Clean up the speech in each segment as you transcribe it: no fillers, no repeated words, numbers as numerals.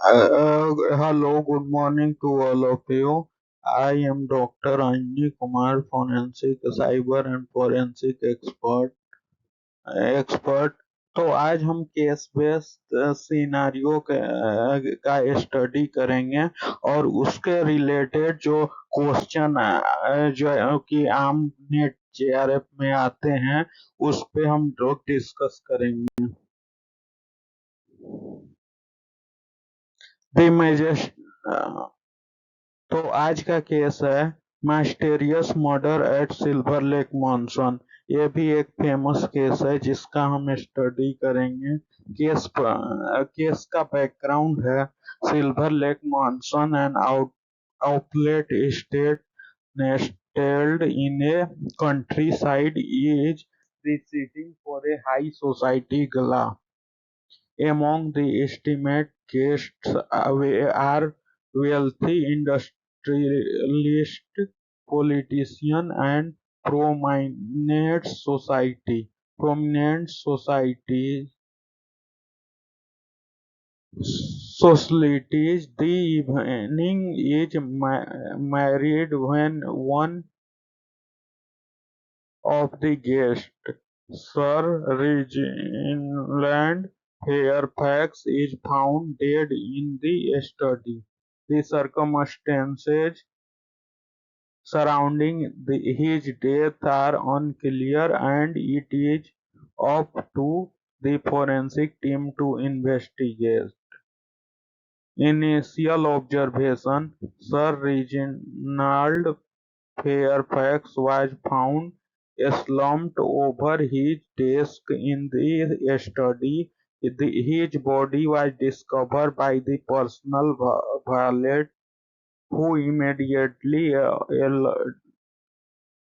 Hello, good morning to all of you. I am Dr. Anjali Kumar, forensic cyber and forensic expert। तो आज हम case based scenario का study करेंगे और उसके रिलेटेड जो क्वेश्चन जो कि आम नेट जेआरएफ में आते हैं उस पे हम लोग डिस्कस करेंगे। द मेजेस्ट तो आज का केस है mysterious murder at Silver Lake Mansion. ये भी एक फेमस केस है जिसका हम स्टडी करेंगे। केस का बैकग्राउंड है silver Lake monsoon and outlet state nestled in a countryside is preceding for a high society gala. Among the estimated guests are wealthy industrialists, politicians, and prominent societies. The evening is married when one of the guests, Sir Reginald Fairfax, is found dead in the study. The circumstances surrounding his death are unclear, and it is up to the forensic team to investigate. Initial observation: Sir Reginald Fairfax was found slumped over his desk in the study. His body was discovered by the personal valet, who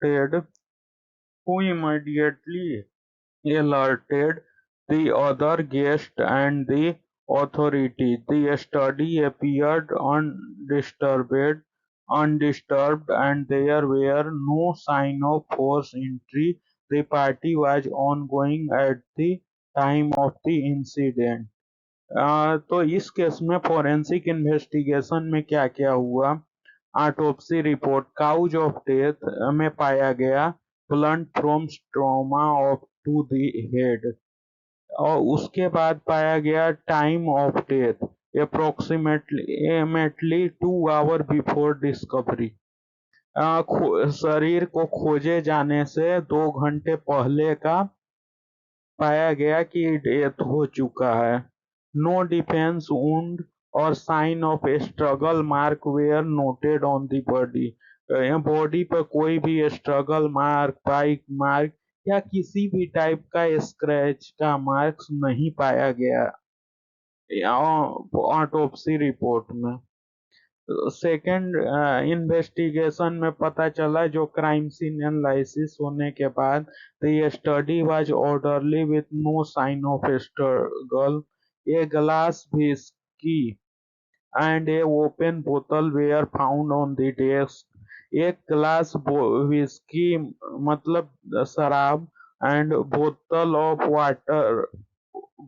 alerted who immediately alerted the other guests and the authorities. The study appeared undisturbed, and there were no signs of forced entry. The party was ongoing at the time of the incident. तो इस case में forensic investigation में क्या क्या हुआ? Autopsy report cause of death में पाया गया blunt from trauma of to the head, और उसके बाद पाया गया time of death approximately 2 hour before discovery. शरीर को खोजे जाने से 2 घंटे पहले का पाया गया कि डेथ हो चुका है। नो डिफेंस वुंड और sign of struggle mark were noted on the body. Body पर कोई भी स्ट्रगल मार्क, बाइक मार्क या किसी भी टाइप का स्क्रैच का मार्क्स नहीं पाया गया ऑटोप्सी रिपोर्ट में। सेकेंड इन्वेस्टिगेशन में पता चला जो क्राइम सीन एनालिसिस होने के बाद the study was orderly with no sign of struggle. A glass whisky and a open बोतल were found on the desk. एक ग्लास व्हिस्की मतलब शराब एंड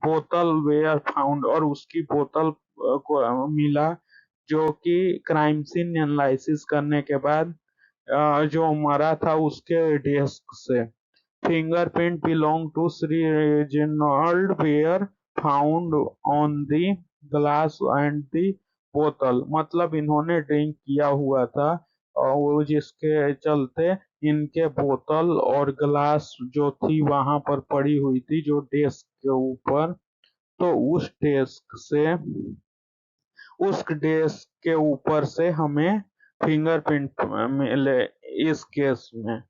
बोतल वेयर फाउंड और उसकी बोतल को मिला, जो कि क्राइम सीन एनालिसिस करने के बाद जो मरा था उसके डेस्क से। Fingerprint belong to Shri Reginald were found on the glass and the बोतल, मतलब इन्होंने ड्रिंक किया हुआ था और वो जिसके चलते इनके बोतल और ग्लास जो थी वहां पर पड़ी हुई थी जो डेस्क के ऊपर। तो उस डेस्क के ऊपर से हमें फिंगरप्रिंट मिले इस केस में।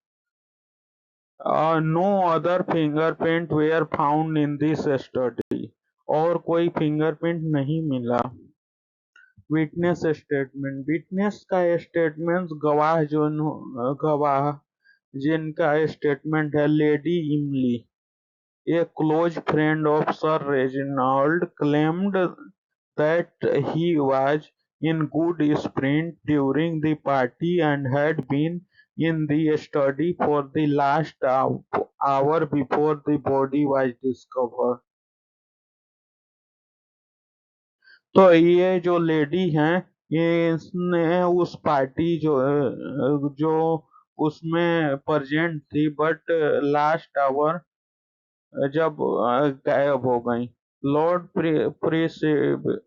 No other fingerprint were found in this study, और कोई फिंगरप्रिंट नहीं मिला। Witness statement. विटनेस का स्टेटमेंट गवाह जिनका स्टेटमेंट है लेडी इमली, a close friend of Sir Reginald, claimed that he was in good spirits during the party and had been in the study for the last hour before the body was discovered. तो ये जो lady हैं, ये इसने उस party जो उसमें present थी, बट लास्ट आवर जब गायब हो गई। Lord principal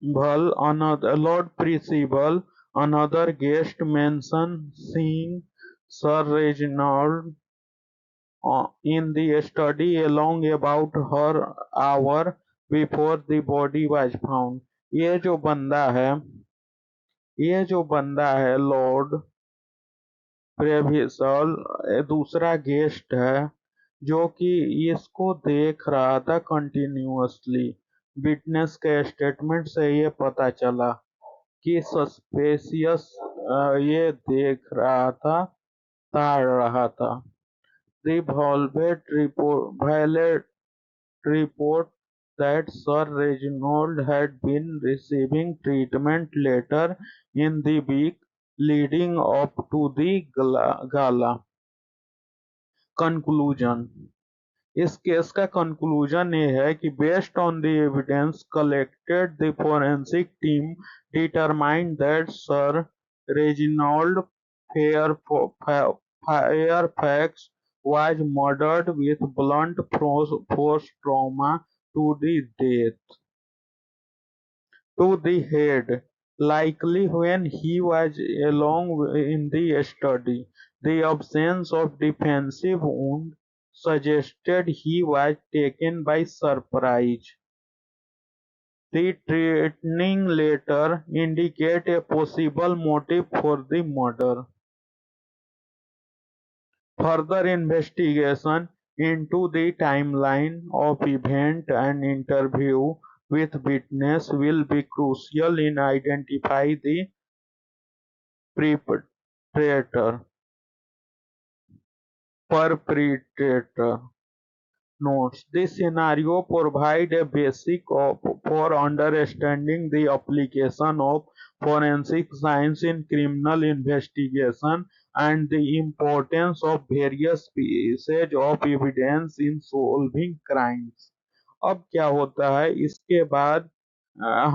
Lord Percival, another guest, mentioned seeing Sir Reginald in the study along about her hour before the body was found। ये जो बंदा है ये जो बंदा है लॉर्ड प्रेविसल दूसरा गेस्ट है, जो कि इसको देख रहा था कंटिन्यूअसली। विटनेस के स्टेटमेंट से ये पता चला कि सस्पेशियस ये देख रहा था, ताड़ रहा था। The Violet report that Sir Reginald had been receiving treatment later in the week leading up to the gala। Conclusion। इस केस का कंक्लूजन ये है कि based on the evidence collected the forensic team determined that sir Reginald Fairfax was murdered with blunt force trauma to the death to the head, likely when he was alone in the study. The absence of defensive wound suggested he was taken by surprise. The threatening letter indicate a possible motive for the murder. Further investigation into the timeline of events and interview with witnesses will be crucial in identifying the perpetrator. Notes: This scenario provides a basis for understanding the application of forensic science in criminal investigation and the importance of various pieces of evidence in solving crimes। अब क्या होता है इसके बाद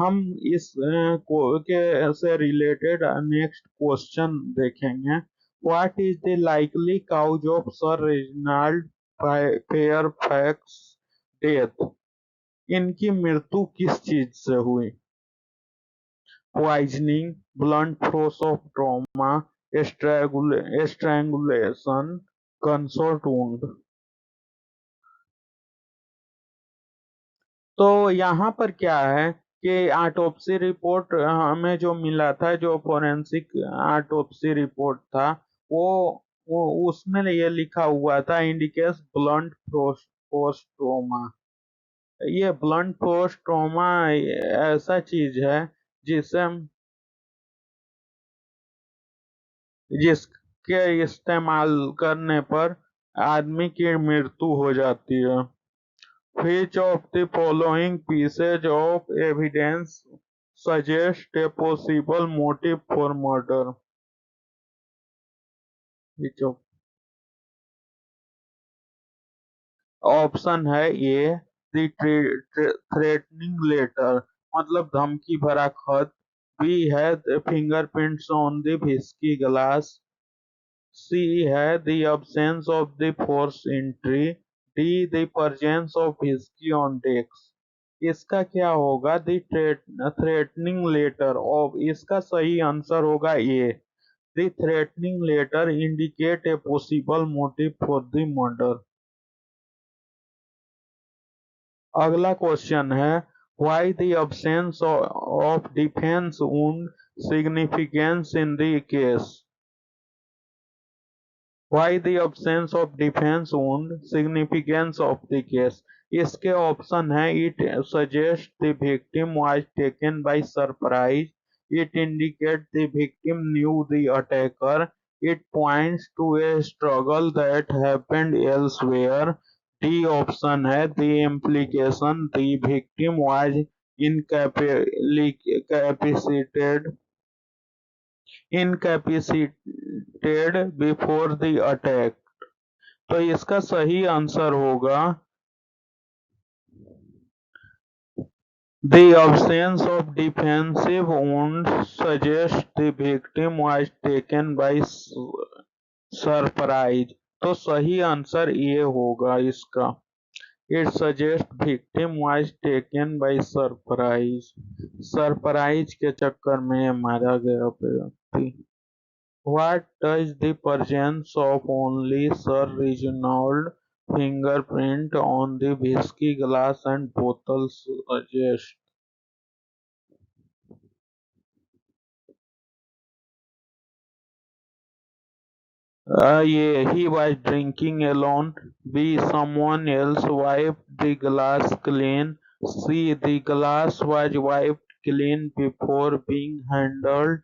हम इस के से रिलेटेड नेक्स्ट क्वेश्चन देखेंगे। What is the likely cause of Sir Reginald Fairfax death? इनकी मृत्यु किस चीज से हुई? Poisoning, blunt force of trauma, strangulation, gunshot wound. तो यहाँ पर क्या है कि ऑटोप्सी रिपोर्ट हमें जो मिला था, जो फोरेंसिक ऑटोप्सी रिपोर्ट था, वो उसमें ये लिखा हुआ था इंडिकेट्स ब्लंट फोर्स ट्रॉमा। ये ब्लंट फोर्स ट्रॉमा ऐसा चीज है जिसे जिसके इस्तेमाल करने पर आदमी की मृत्यु हो जाती है। Which of the following pieces of evidence suggest a possible motive for murder? Which of option है ए द थ्रेटनिंग लेटर, मतलब धमकी भरा खत। बी है the fingerprints on the whisky glass. C है the absence of the forced entry। D the presence of whiskey on decks। इसका क्या होगा? द थ्रेटनिंग लेटर ऑफ, इसका सही आंसर होगा A. The threatening letter indicate a possible motive for the murder. अगला question है why the absence of defense wound significance in the case? Why the absence of defense wound significance of the case? इसके option है it suggests the victim was taken by surprise, it indicates the victim knew the attacker, it points to a struggle that happened elsewhere। D option है the implication the victim was incapacitated before the attack. तो इसका सही answer होगा The absence of defensive wounds suggests the victim was taken by surprise. तो सही answer ये होगा इसका। It suggest victim was taken by surprise. Surprise के चक्कर में मारा गया व्यक्ति। What does the presence of only Sir Reginald fingerprint on the whiskey glass and bottle suggest? A. He was drinking alone. B. Someone else wiped the glass clean. C. The glass was wiped clean before being handled.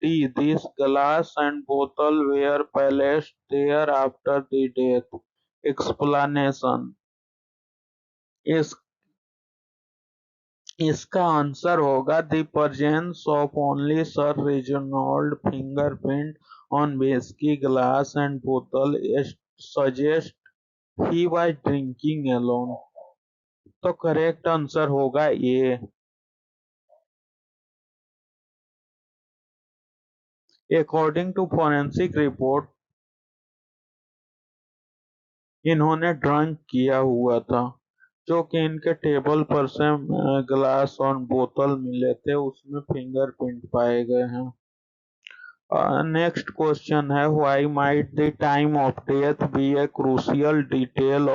D. This glass and bottle were placed there after the death. Explanation. इस इसका answer होगा the presence of only Sir Reginald fingerprint on whiskey glass and bottle suggests he was drinking alone। तो correct answer होगा ये। According to forensic report इन्होंने drunk किया हुआ था। जो कि इनके टेबल पर से ग्लास और बोतल मिले थे उसमें फिंगरप्रिंट पाए गए हैं। नेक्स्ट क्वेश्चन है why might the time of death be a crucial detail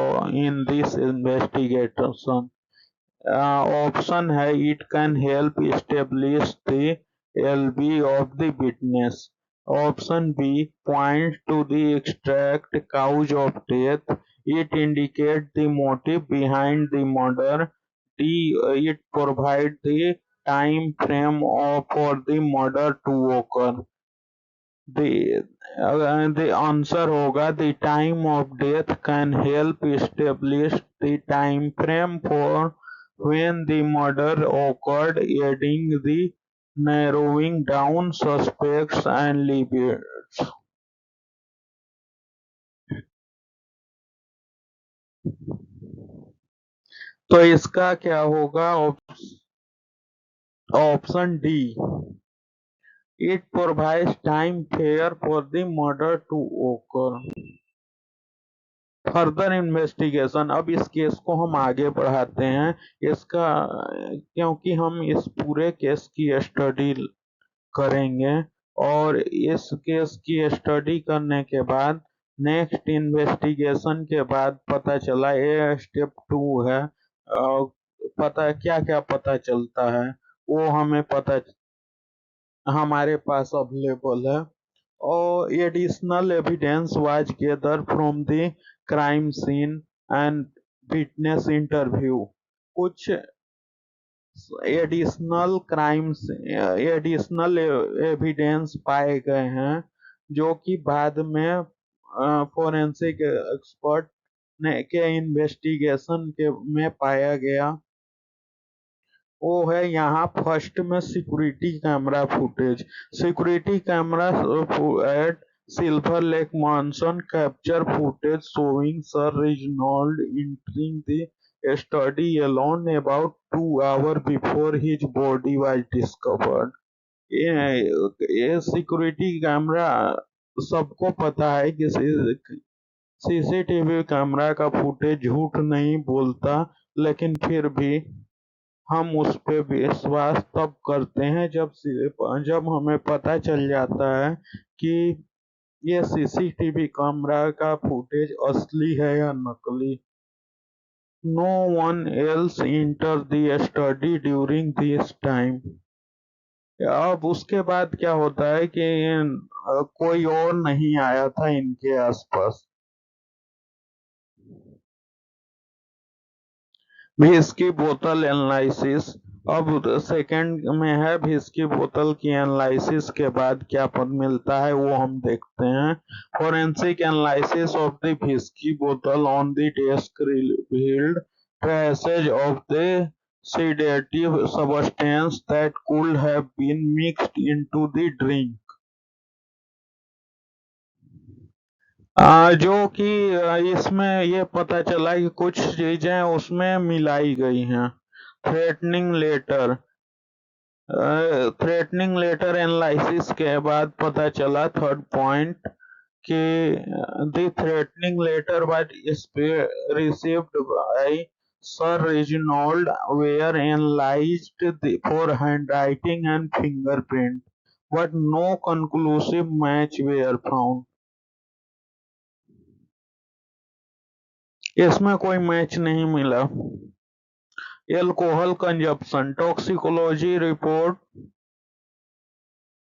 in this investigation. Option है it can help establish the alibi of the witness. Option B point to the exact cause of death. It indicate the motive behind the murder. D it provide the time frame for the murder to occur। The answer होगा the time of death can help establish the time frame for when the murder occurred, aiding the narrowing down suspects and leads। तो इसका क्या होगा? Option D it provides time fair for the murder to occur। Further investigation. अब इस case को हम आगे बढ़ाते हैं इसका, क्योंकि हम इस पूरे केस की स्टडी करेंगे और इस केस की स्टडी करने के बाद नेक्स्ट इन्वेस्टिगेशन के बाद पता चला ये स्टेप 2 है। पता क्या क्या पता चलता है वो हमें पता हमारे पास अवेलेबल है। और additional evidence was gather from the crime scene and witness interview. कुछ एडिशनल एविडेंस पाए गए हैं जो कि बाद में फोरेंसिक एक्सपर्ट ने के इन्वेस्टिगेशन के में पाया गया। वो है यहाँ फर्स्ट में security camera footage. Security camera at Silver Lake Mansion capture footage showing Sir Reginald entering the study alone about 2 hours before his body was discovered। ये सिक्योरिटी कैमरा सबको पता है कि सीसीटीवी कैमरा का फुटेज झूठ नहीं बोलता, लेकिन फिर भी हम उस पे विश्वास तब करते हैं जब हमें पता चल जाता है कि ये सीसीटीवी कैमरा का फुटेज असली है या नकली। No one else enter the study during this time. अब उसके बाद क्या होता है कि कोई और नहीं आया था इनके आसपास। विस्की बोतल एनालिसिस। अब सेकंड में है विस्की बोतल की एनालिसिस के बाद क्या पद मिलता है वो हम देखते हैं। Forensic analysis of the whisky बोतल on the desk revealed traces of the sedative substance that could have been mixed into the drink। जो कि इसमें ये पता चला कि कुछ चीजें उसमें मिलाई गई हैं। Threatening letter threatening letter analysis के बाद पता चला, थर्ड पॉइंट, कि the threatening letter was received by Sir Reginald were analyzed for handwriting and fingerprint, but no conclusive match were found. इसमें कोई मैच नहीं मिला. Alcohol consumption toxicology report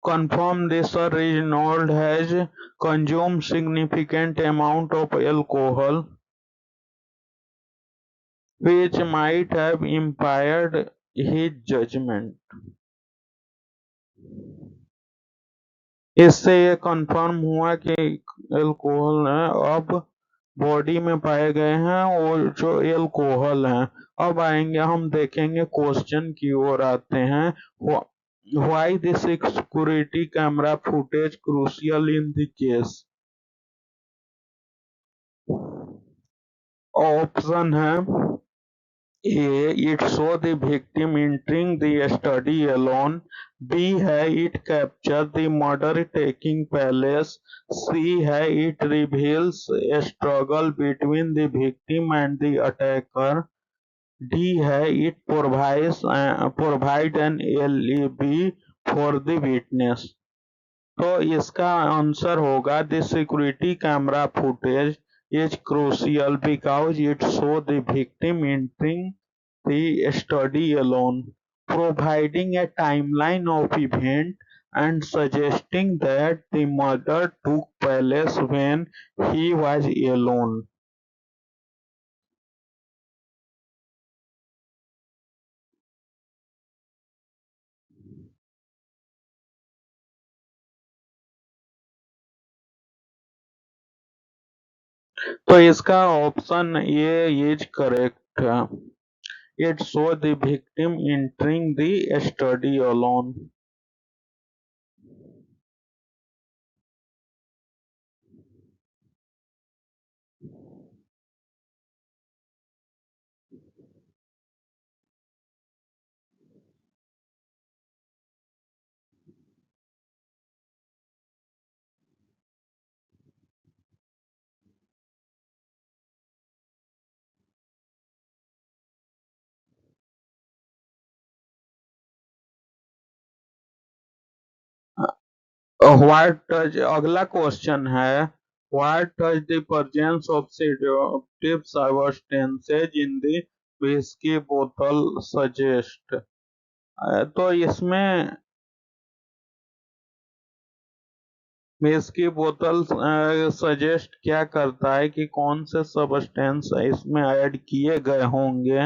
confirmed that Sir Reginald has consumed significant amount of alcohol, which might have impaired his judgment. इससे ये confirm हुआ कि alcohol अब body में पाए गए हैं और जो अल्कोहल हैं. अब आएंगे, हम देखेंगे क्वेश्चन की ओर आते हैं. Why the security camera footage crucial in the case? Option है A. It show the victim entering the study alone. B है it capture the murder taking place. C है it reveals a struggle between the victim and the attacker. D है it provide an alibi for the witness. तो इसका answer होगा the security camera footage is crucial because it shows the victim entering the study alone, providing a timeline of events and suggesting that the murder took place when he was alone. तो इसका option ये is correct है. It shows the victim entering the study alone. अगला question है, what does the presence of sedative substances in the whiskey bottle suggest? तो इसमें whiskey बोतल suggest क्या करता है कि कौन से सब्सटेंस इसमें ऐड किए गए होंगे.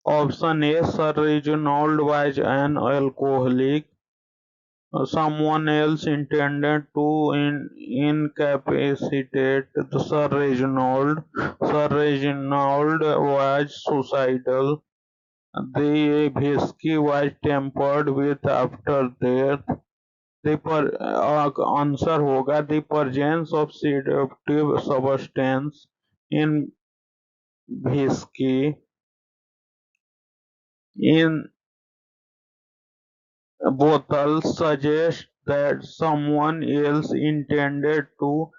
Option A, sir Reginald was an alcoholic. Someone else intended to incapacitate Sir Reginald. Sir Reginald was suicidal. The whiskey was tampered with after death. The answer होगा the presence of sedative substance in whiskey in bottles suggests that someone else intended to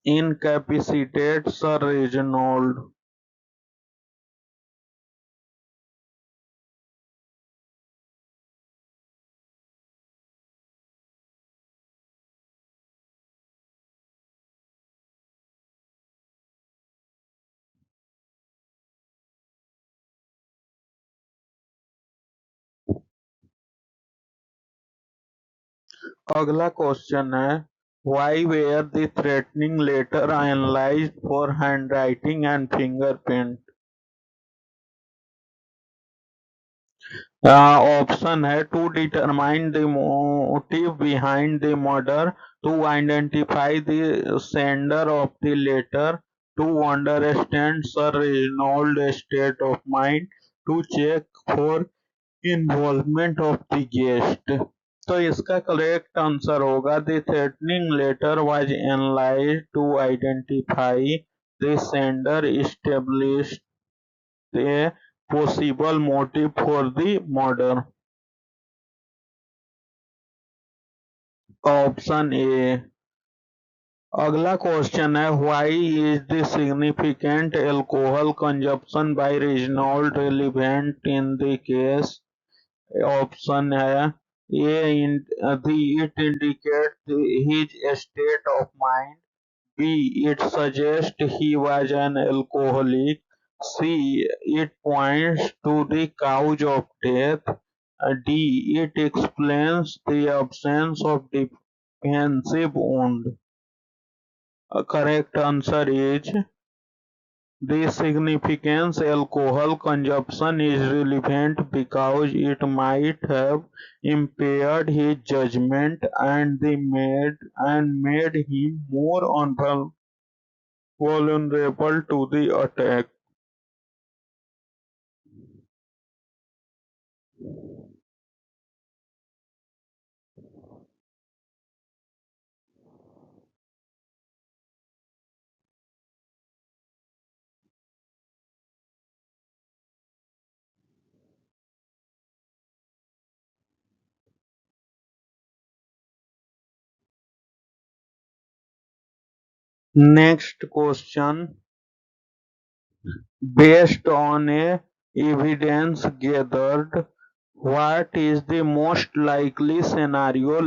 incapacitate Sir Reginald. अगला question है, why were the threatening letter analyzed for handwriting and fingerprint? Option है to determine the motive behind the murder, to identify the sender of the letter, to understand sir Reynold state of mind, to check for involvement of the guest. तो इसका correct answer होगा the threatening letter was analysed to identify The sender established a possible motive for the murder. Option A. अगला question है, why is the significant alcohol consumption by Reginald relevant in the case? Option है ए, it indicates his state of mind. B, it suggests he was an alcoholic. C, it points to the cause of death. D, it explains the absence of defensive wound. Correct answer is the significance. Alcohol consumption is relevant because it might have impaired his judgment and made him more vulnerable to the attack. Next question. Based on a evidence gathered, what is the most likely scenario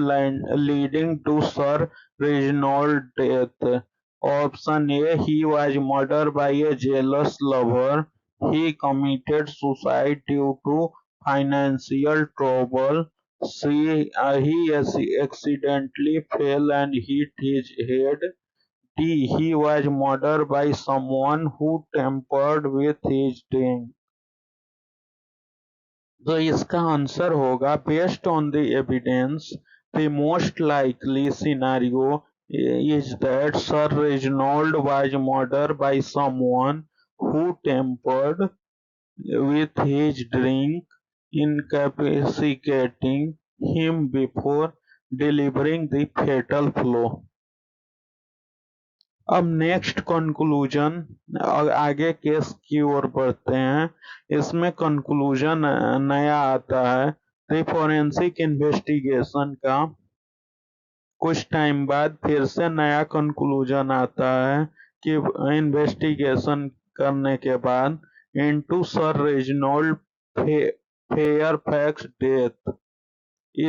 leading to Sir Reginald's death? Option A, he was murdered by a jealous lover. He committed suicide due to financial trouble. C, he accidentally fell and hit his head. D, he was murdered by someone who tampered with his drink. तो इसका answer होगा, based on the evidence the most likely scenario is that Sir Reginald was murdered by someone who tampered with his drink, incapacitating him before delivering the fatal blow. अब next conclusion, आगे case की ओर बढ़ते हैं। इसमें conclusion नया आता है। The forensic investigation का कुछ टाइम बाद फिर से नया कंक्लूजन आता है कि इन्वेस्टिगेशन करने के बाद into sir Reginald Fairfax death,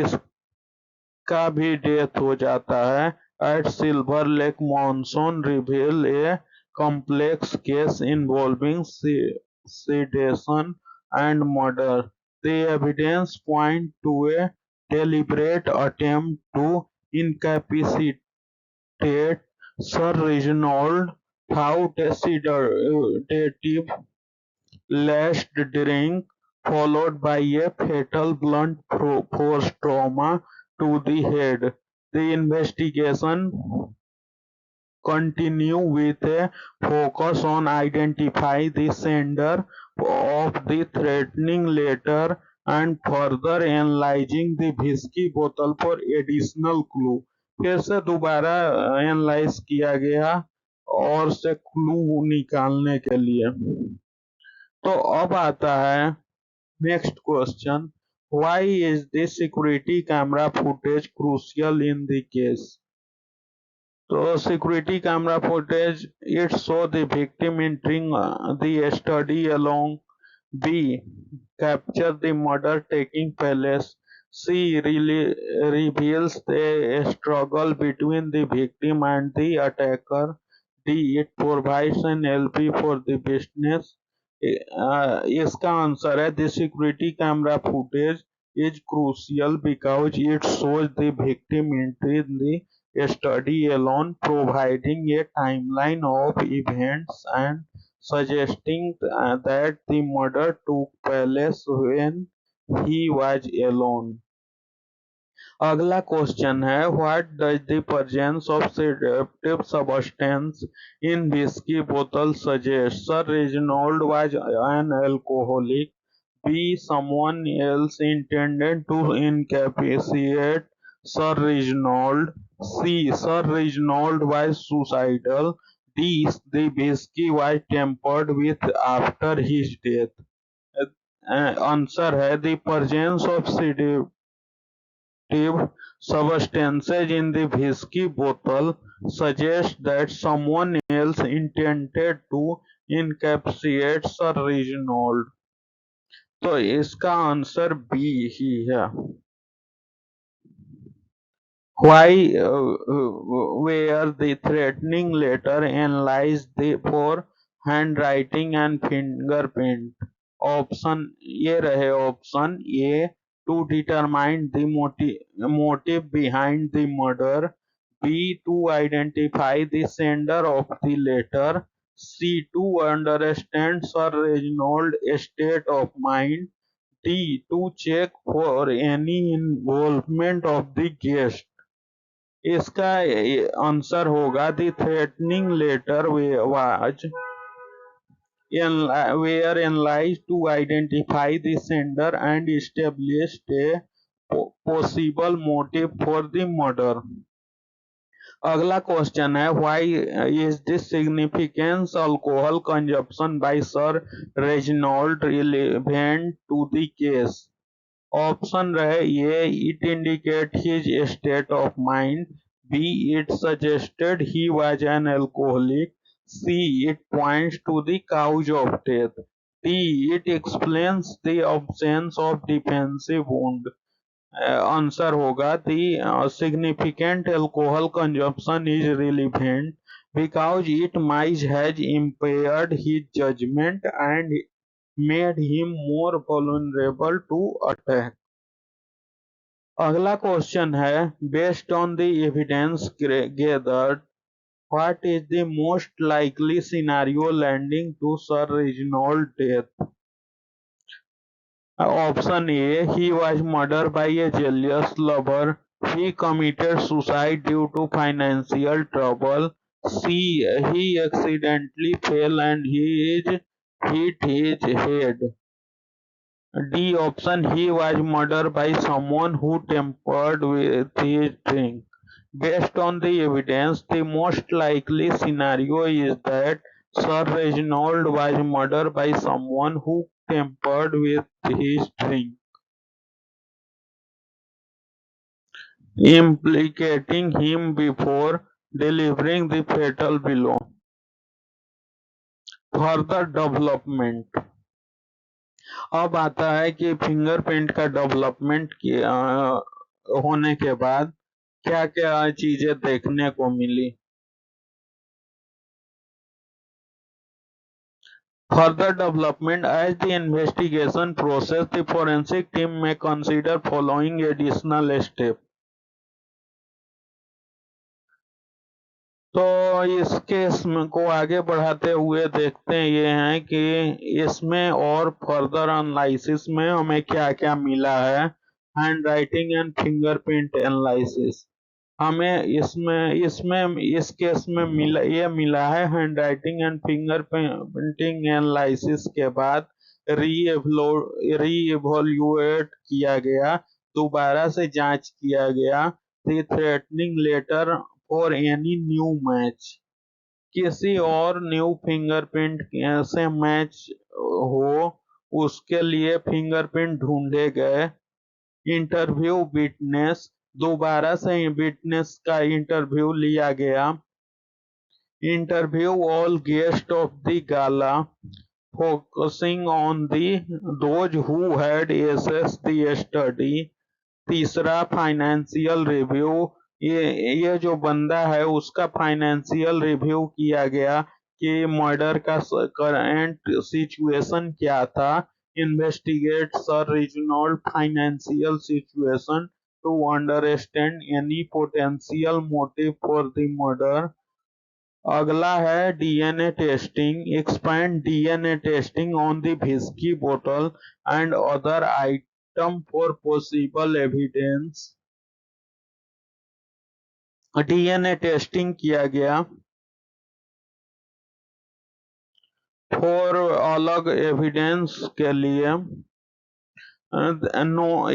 इसका भी डेथ हो जाता है at Silver Lake Monsoon, reveal a complex case involving sedation and murder. The evidence points to a deliberate attempt to incapacitate Sir Reginald through a sedative laced drink, followed by a fatal blunt force trauma to the head. The investigation continues with a focus on identifying the sender of the threatening letter and further analyzing the whiskey bottle for additional clue. फिर से दोबारा analyse किया गया और से clue निकालने के लिए। तो अब आता है next question, why is this security camera footage crucial in the case? तो security camera footage, it show the victim entering the study along. B, capture the murder taking place. C, reveals the struggle between the victim and the attacker. D, it provides an LP for the business. इसका answer है, the security camera footage is crucial because it shows the victim entering the study alone, providing a timeline of events and suggesting that the murder took place when he was alone. अगला question है, what does the presence of sedative substance in whisky बोतल suggest? Sir Reginald was an alcoholic. B, someone else intended to incapacitate Sir Reginald. C, Sir Reginald was suicidal. D. The whiskey was tampered with after his death. Answer है the presence of sedative substances in the whiskey bottle suggests that someone else intended to incapacitate Sir Reginald. तो इसका answer B ही है. Why were the threatening letter analyzed for handwriting and fingerprint? Option ये रहे. Option A to determine the motive behind the murder, B to identify the sender of the letter, C to understand Sir Reginald's state of mind, D to check for any involvement of the guest. इसका answer होगा the threatening letter was were analyzed to identify the sender and established a possible motive for the murder. अगला question है why is this significance alcohol consumption by Sir Reginald relevant to the case. Option रहे A it indicate his state of mind, B it suggested he was an alcoholic, C it points to the cause of death, D it explains the absence of defensive wound. Answer होगा the significant alcohol consumption is relevant because it might have impaired his judgment and made him more vulnerable to attack. अगला question है based on the evidence gathered what is the most likely scenario leading to Sir Reginald's death? Option A, he was murdered by a jealous lover. He committed suicide due to financial trouble. C, he accidentally fell and he hit his head. D option, he was murdered by someone who tampered with his drink. Based on the evidence, the most likely scenario is that Sir Reginald was murdered by someone who tampered with his drink, implicating him before delivering the fatal blow. Further development. अब आता है कि fingerprint का development होने के बाद क्या क्या चीजें देखने को मिली. Further development. As the investigation process, the forensic team may consider following additional steps. तो इस केस को आगे बढ़ाते हुए देखते ये हैं कि इसमें और फर्दर एनालिसिस में हमें क्या क्या मिला है. Hand writing and fingerprint analysis. हमें इसमें इस केस में मिला है hand writing and fingerprinting analysis के बाद रीइवोल्यूएट किया गया, दोबारा से जांच किया गया the threatening letter for any new match. किसी और न्यू फिंगरप्रिंट से मैच हो उसके लिए फिंगरप्रिंट ढूंढे गए. इंटरव्यू विटनेस, दोबारा से विटनेस का इंटरव्यू लिया गया. Interview all guest of the gala focusing on those who had assessed the study. तीसरा फाइनेंशियल रिव्यू, ये जो बंदा है उसका फाइनेंशियल रिव्यू किया गया कि मर्डर का करंट सिचुएशन क्या था. Investigate Sir Reginald financial situation to understand any potential motive for the murder. अगला है DNA testing. expand DNA testing on the whiskey bottle and other item for possible evidence. DNA testing किया गया for अलग evidence के लिए.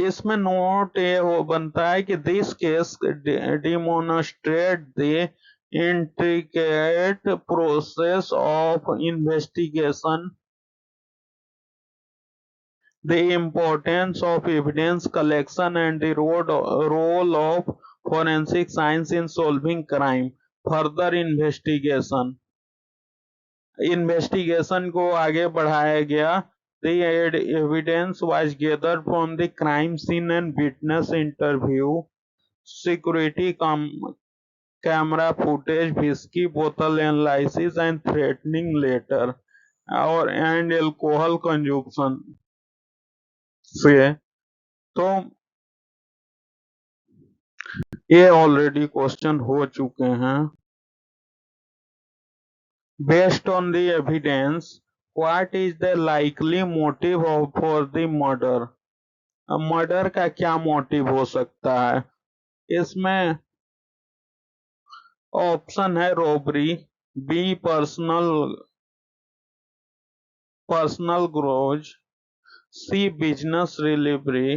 इसमें note ये बनता है कि this case demonstrate the intricate process of investigation, the importance of evidence collection, and the role of forensic science in solving crime. Further investigation को आगे बढ़ाया गया. The evidence was gathered from the crime scene and witness interview, security camera footage, whiskey bottle analysis, and threatening letter and alcohol consumption से. तो ये already question हो चुके हैं. Based on the evidence, what is the likely motive for the murder? Murder का क्या motive हो सकता है? इसमें ऑप्शन है robbery, B personal grudge, C business rivalry,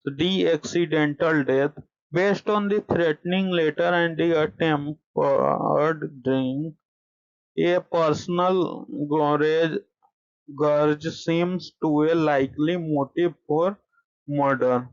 D accidental death. Based on the threatening letter and the attempted drink, a personal grudge seems to a likely motive for murder.